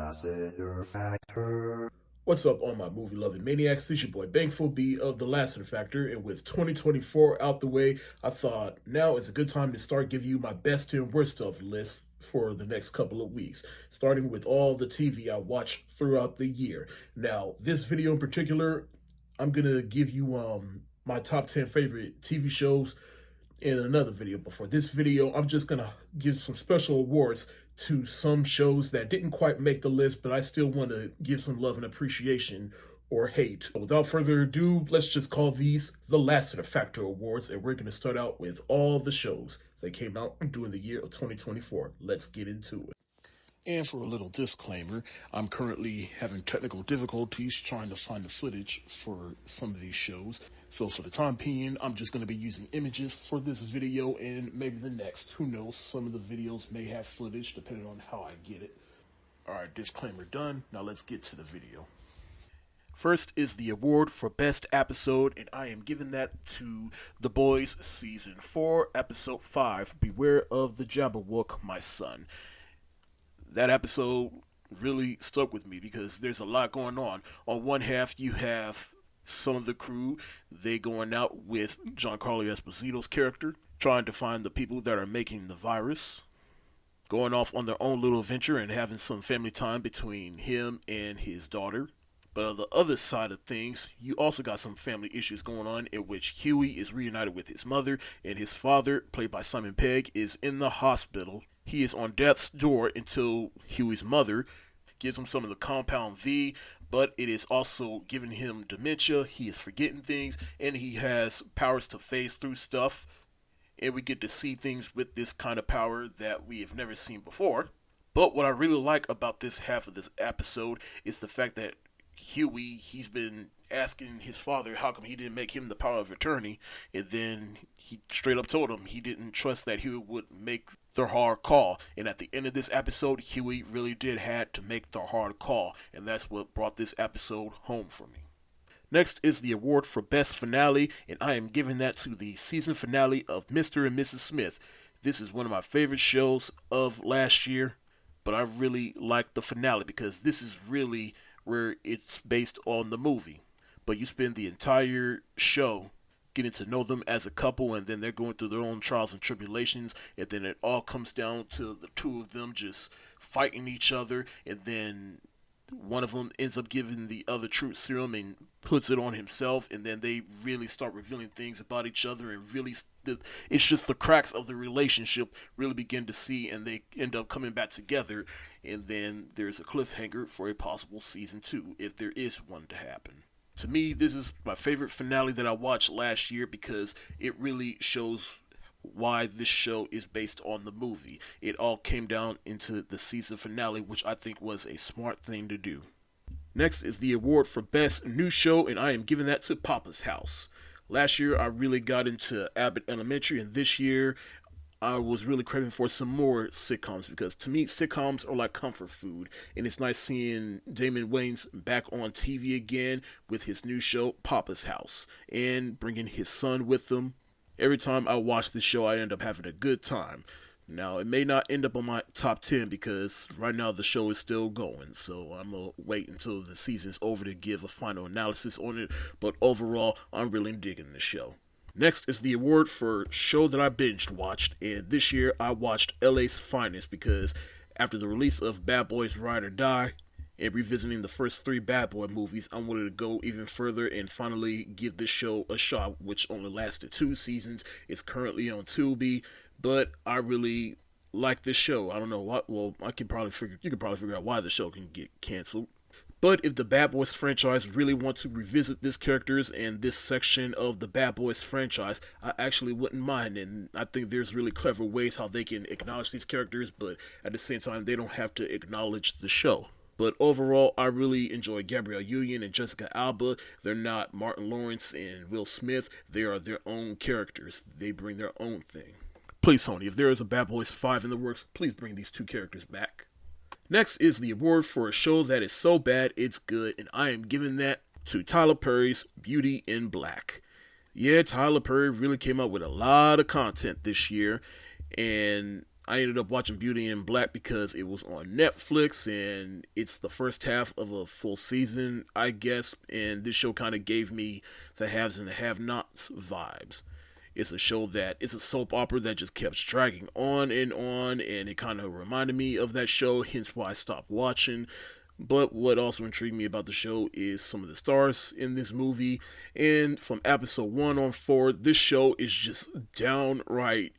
Lassiter Factor. What's up, all my movie-loving maniacs? This your boy Bankful B of the Lassiter Factor, and with 2024 out the way, I thought now is a good time to start giving you my best and worst of list for the next couple of weeks, starting with all the TV I watch throughout the year. Now, this video in particular, I'm gonna give you my top 10 favorite TV shows in another video. But for this video, I'm just gonna give some special awards to some shows that didn't quite make the list, but I still want to give some love and appreciation or hate. Without further ado, let's just call these the Lassiter Factor Awards, and we're going to start out with all the shows that came out during the year of 2024. Let's get into it. And for a little disclaimer, I'm currently having technical difficulties trying to find the footage for some of these shows. So for the time being, I'm just going to be using images for this video and maybe the next. Who knows? Some of the videos may have footage depending on how I get it. Alright, disclaimer done. Now let's get to the video. First is the award for Best Episode, and I am giving that to The Boys Season 4, Episode 5, Beware of the Jabberwock, My Son. That episode really stuck with me because there's a lot going on. On one half, you have some of the crew, they going out with Giancarlo Esposito's character, trying to find the people that are making the virus, going off on their own little venture and having some family time between him and his daughter. But on the other side of things, you also got some family issues going on in which Huey is reunited with his mother, and his father, played by Simon Pegg, is in the hospital. He is on death's door until Huey's mother gives him some of the compound V, but it is also giving him dementia. He is forgetting things, and he has powers to phase through stuff. And we get to see things with this kind of power that we have never seen before. But what I really like about this half of this episode is the fact that Huey, he's been asking his father how come he didn't make him the power of attorney, and then he straight up told him he didn't trust that Huey would make the hard call. And at the end of this episode, Huey really did had to make the hard call, and that's what brought this episode home for me. Next is the award for Best Finale, and I am giving that to the season finale of Mr. and Mrs. Smith. This is one of my favorite shows of last year, but I really like the finale because this is really where it's based on the movie. But you spend the entire show getting to know them as a couple, and then they're going through their own trials and tribulations, and then it all comes down to the two of them just fighting each other, and then one of them ends up giving the other truth serum and puts it on himself, and then they really start revealing things about each other, and really it's just the cracks of the relationship really begin to see, and they end up coming back together, and then there's a cliffhanger for a possible season 2 if there is one to happen. To me, this is my favorite finale that I watched last year because it really shows why this show is based on the movie. It all came down into the season finale, which I think was a smart thing to do. Next is the award for Best New Show, and I am giving that to Papa's House. Last year, I really got into Abbott Elementary, and this year, I was really craving for some more sitcoms because to me, sitcoms are like comfort food, and it's nice seeing Damon Wayans back on TV again with his new show, Papa's House, and bringing his son with him. Every time I watch this show, I end up having a good time. Now, it may not end up on my top 10 because right now the show is still going, so I'm going to wait until the season's over to give a final analysis on it, but overall, I'm really digging the show. Next is the award for show that I binge watched, and this year I watched LA's Finest because after the release of Bad Boys Ride or Die and revisiting the first 3 Bad Boy movies, I wanted to go even further and finally give this show a shot, which only lasted 2 seasons. It's currently on Tubi, but I really like this show. I don't know what. Well, you could probably figure out why the show can get canceled. But if the Bad Boys franchise really want to revisit these characters and this section of the Bad Boys franchise, I actually wouldn't mind, and I think there's really clever ways how they can acknowledge these characters, but at the same time, they don't have to acknowledge the show. But overall, I really enjoy Gabrielle Union and Jessica Alba. They're not Martin Lawrence and Will Smith. They are their own characters. They bring their own thing. Please, Sony, if there is a Bad Boys 5 in the works, please bring these 2 characters back. Next is the award for a show that is so bad it's good, and I am giving that to Tyler Perry's Beauty in Black. Yeah, Tyler Perry really came up with a lot of content this year, and I ended up watching Beauty in Black because it was on Netflix and it's the first half of a full season, I guess. And this show kind of gave me the haves and the have-nots vibes. It's a show that it's a soap opera that just kept dragging on, and it kind of reminded me of that show, hence why I stopped watching. But what also intrigued me about the show is some of the stars in this movie. And from episode 1 on forward, this show is just downright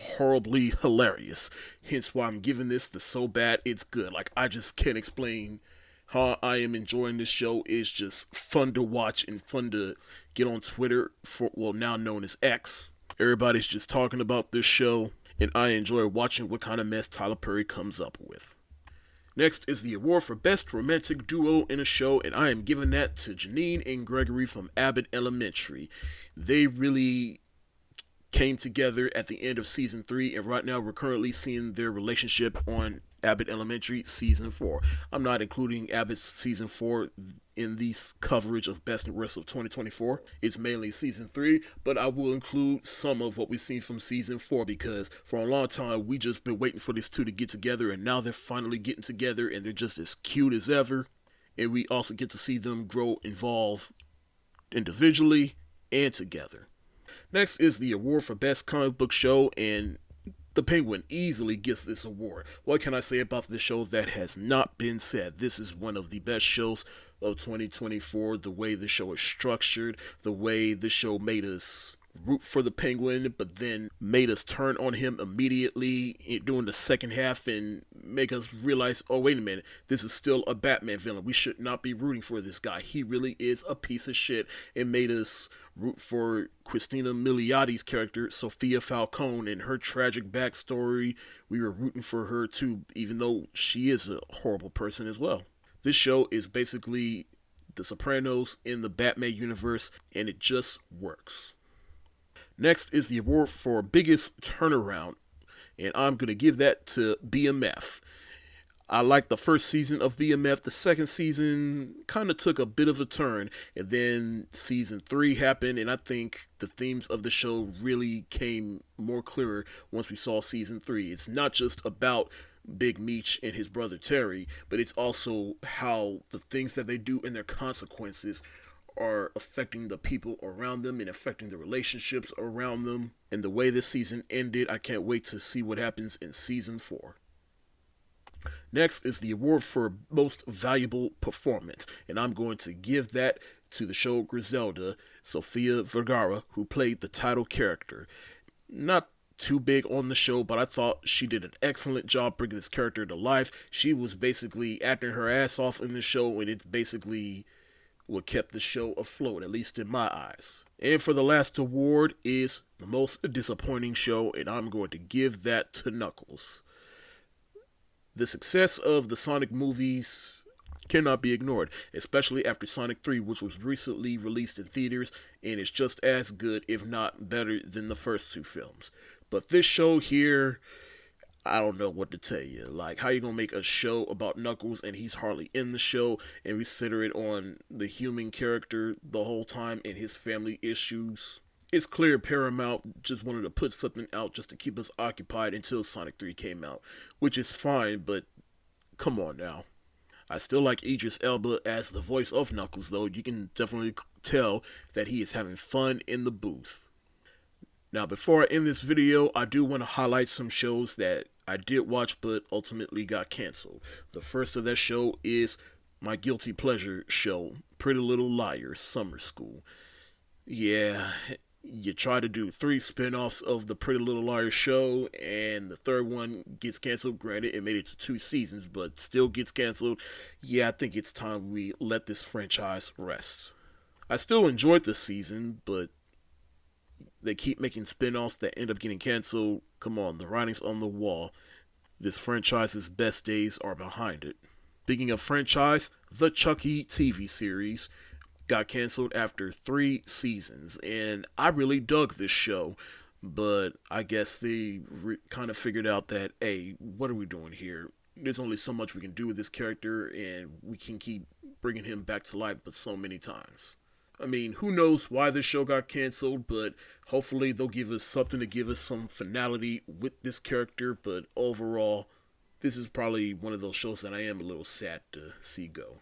horribly hilarious. Hence why I'm giving this the so bad it's good. Like, I just can't explain how I am enjoying this show. It's just fun to watch and fun to get on Twitter, for, well, now known as X. Everybody's just talking about this show, and I enjoy watching what kind of mess Tyler Perry comes up with. Next is the award for Best Romantic Duo in a Show, and I am giving that to Janine and Gregory from Abbott Elementary. They really came together at the end of season 3, and right now we're currently seeing their relationship on Abbott Elementary season 4. I'm not including Abbott's season 4 in this coverage of Best and Worst of 2024. It's mainly season 3, but I will include some of what we've seen from season 4 because for a long time we just been waiting for these two to get together, and now they're finally getting together and they're just as cute as ever. And we also get to see them grow, evolve individually and together. Next is the award for Best Comic Book Show, and The Penguin easily gets this award. What can I say about this show that has not been said? This is one of the best shows of 2024. The way the show is structured, the way the show made us root for the Penguin, but then made us turn on him immediately during the second half and make us realize, oh, wait a minute, this is still a Batman villain. We should not be rooting for this guy. He really is a piece of shit, and made us root for Christina Miliotti's character, Sophia Falcone, and her tragic backstory. We were rooting for her too, even though she is a horrible person as well. This show is basically The Sopranos in the Batman universe, and it just works. Next is the award for Biggest Turnaround, and I'm going to give that to BMF. I liked the first season of BMF. The second season kind of took a bit of a turn, and then season 3 happened, and I think the themes of the show really came more clearer once we saw season 3. It's not just about Big Meech and his brother Terry, but it's also how the things that they do and their consequences are affecting the people around them and affecting the relationships around them. And the way this season ended, I can't wait to see what happens in season 4. Next is the award for Most Valuable Performance, and I'm going to give that to the show Griselda, Sofia Vergara, who played the title character. Not too big on the show, but I thought she did an excellent job bringing this character to life. She was basically acting her ass off in the show, and it's basically what kept the show afloat, at least in my eyes. And for the last award is the Most Disappointing Show, and I'm going to give that to Knuckles. The success of the Sonic movies cannot be ignored, especially after Sonic 3, which was recently released in theaters, and is just as good, if not better, than the first 2 films. But this show here, I don't know what to tell you. Like, how you gonna make a show about Knuckles and he's hardly in the show, and we center it on the human character the whole time and his family issues? It's clear Paramount just wanted to put something out just to keep us occupied until Sonic 3 came out, which is fine, but come on now. I still like Idris Elba as the voice of Knuckles, though. You can definitely tell that he is having fun in the booth. Now, before I end this video, I do want to highlight some shows that I did watch but ultimately got canceled. The first of that show is my guilty pleasure show, Pretty Little Liars Summer School. Yeah, you try to do 3 spin-offs of the Pretty Little Liars show, and the third one gets canceled. Granted, it made it to 2 seasons, but still gets canceled. Yeah, I think it's time we let this franchise rest. I still enjoyed the season, but they keep making spin-offs that end up getting canceled. Come on, the writing's on the wall. This franchise's best days are behind it. Speaking of franchise, the Chucky TV series got canceled after 3 seasons, and I really dug this show, but I guess they kind of figured out that, hey, what are we doing here? There's only so much we can do with this character, and we can keep bringing him back to life but so many times. I mean, who knows why this show got canceled, but hopefully they'll give us something to give us some finality with this character. But overall, this is probably one of those shows that I am a little sad to see go.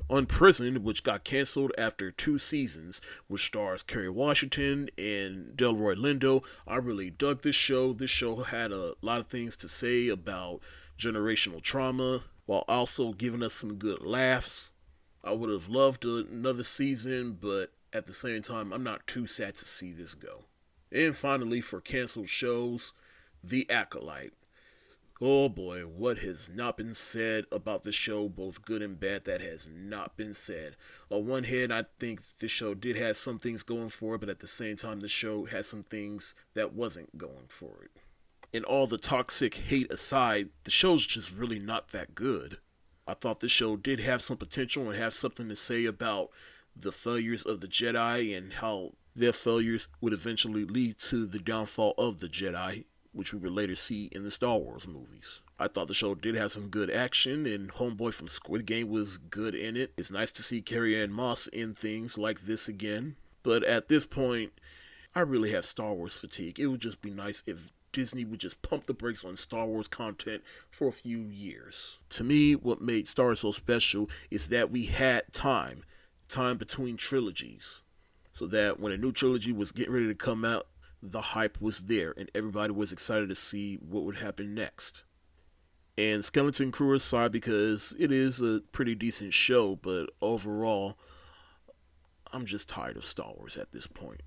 Unprisoned, which got canceled after 2 seasons, which stars Kerry Washington and Delroy Lindo. I really dug this show. This show had a lot of things to say about generational trauma while also giving us some good laughs. I would have loved another season, but at the same time, I'm not too sad to see this go. And finally, for canceled shows, The Acolyte. Oh boy, what has not been said about the show, both good and bad, that has not been said. On one hand, I think the show did have some things going for it, but at the same time, the show has some things that wasn't going for it. And all the toxic hate aside, the show's just really not that good. I thought the show did have some potential and have something to say about the failures of the Jedi and how their failures would eventually lead to the downfall of the Jedi, which we would later see in the Star Wars movies. I thought the show did have some good action, and Homeboy from Squid Game was good in it. It's nice to see Carrie-Anne Moss in things like this again. But at this point, I really have Star Wars fatigue. It would just be nice if Disney would just pump the brakes on Star Wars content for a few years. To me, what made Star Wars so special is that we had time between trilogies, so that when a new trilogy was getting ready to come out, the hype was there and everybody was excited to see what would happen next. And Skeleton Crew aside, because it is a pretty decent show, but overall, I'm just tired of Star Wars at this point.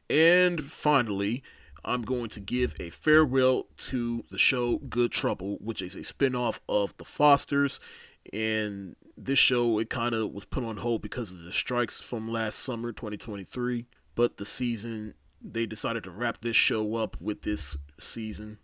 And finally, I'm going to give a farewell to the show Good Trouble, which is a spinoff of The Fosters. And this show, it kind of was put on hold because of the strikes from last summer, 2023. But the season, they decided to wrap this show up with this season.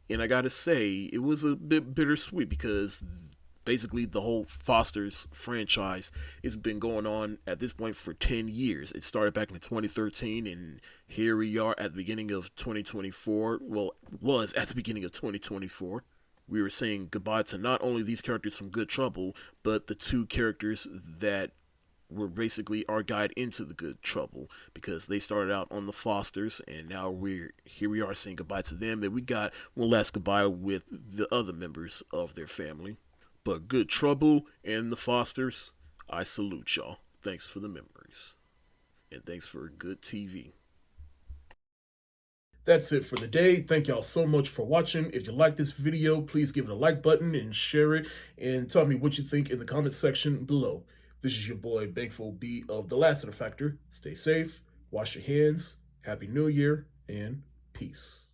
And I gotta say, it was a bit bittersweet because basically the whole Foster's franchise has been going on at this point for 10 years. It started back in 2013, and here we are at the beginning of 2024. Well, it was at the beginning of 2024. We were saying goodbye to not only these characters from Good Trouble, but the 2 characters that were basically our guide into the Good Trouble, because they started out on the Fosters, and now here we are saying goodbye to them, and we got one last goodbye with the other members of their family. But Good Trouble and the Fosters, I salute y'all. Thanks for the memories. And thanks for good TV. That's it for the day. Thank y'all so much for watching. If you like this video, please give it a like button and share it. And tell me what you think in the comment section below. This is your boy, Thankful B of the Lassiter Factor. Stay safe, wash your hands, Happy New Year, and peace.